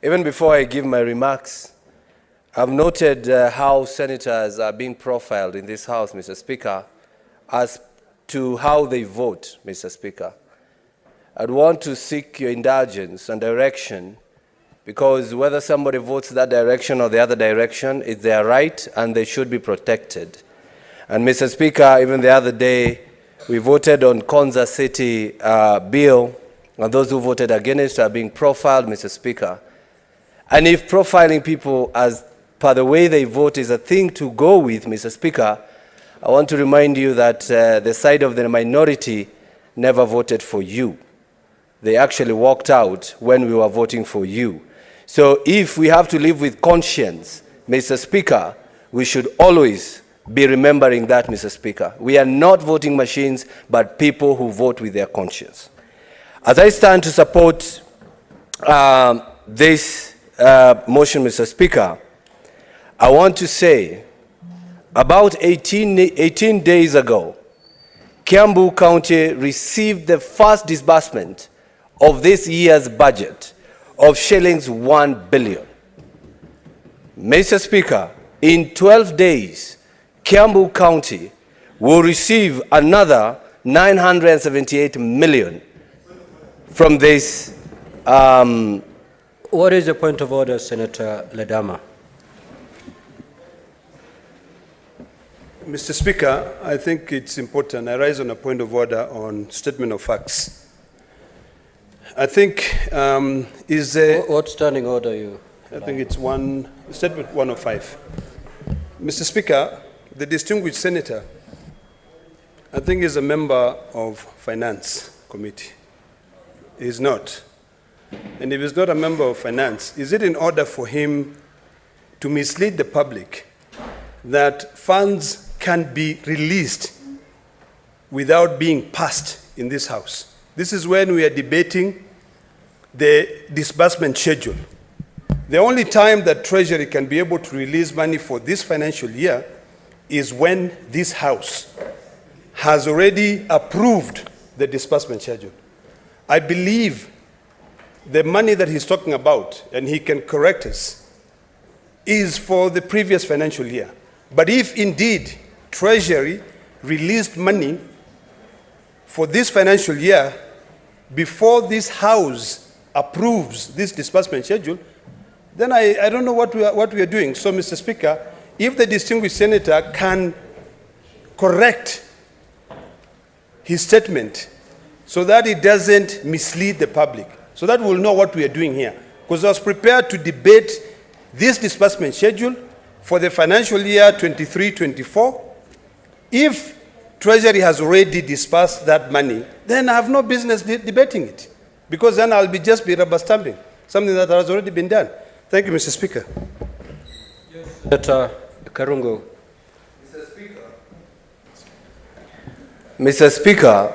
Even before I give my remarks, I've noted how senators are being profiled in this House, Mr. Speaker, as to how they vote, Mr. Speaker. I'd want to seek your indulgence and direction, because whether somebody votes that direction or the other direction, it's their right and they should be protected. And Mr. Speaker, even the other day, we voted on Konza City bill, and those who voted against are being profiled, Mr. Speaker. And if profiling people as per the way they vote is a thing to go with, Mr. Speaker, I want to remind you that the side of the minority never voted for you. They actually walked out when we were voting for you. So if we have to live with conscience, Mr. Speaker, we should always be remembering that, Mr. Speaker. We are not voting machines, but people who vote with their conscience. As I stand to support this motion, Mr. Speaker, I want to say about 18 days ago, Kiambu County received the first disbursement of this year's budget of shillings 1 billion. Mr. Speaker, in 12 days, Kiambu County will receive another 978 million from this. What is the point of order, Senator Ledama? Mr. Speaker, I think it's important. I rise on a point of order on statement of facts. I think is a... What standing order you? I think it's statement 105. Mr. Speaker, the distinguished senator, I think is a member of Finance Committee. He's not. And if he's not a member of Finance, is it in order for him to mislead the public that funds can be released without being passed in this House? This is when we are debating the disbursement schedule. The only time that Treasury can be able to release money for this financial year is when this House has already approved the disbursement schedule. I believe the money that he's talking about, and he can correct us, is for the previous financial year. But if indeed Treasury released money for this financial year before this House approves this disbursement schedule, then I don't know what we are doing. So, Mr. Speaker, if the distinguished senator can correct his statement so that it doesn't mislead the public, so that we'll know what we are doing here. Because I was prepared to debate this disbursement schedule for the financial year 23-24. If Treasury has already disbursed that money, then I have no business debating it, because then I'll just be rubber stamping something that has already been done. Thank you, Mr. Speaker. Senator Karungo. Mr. Speaker,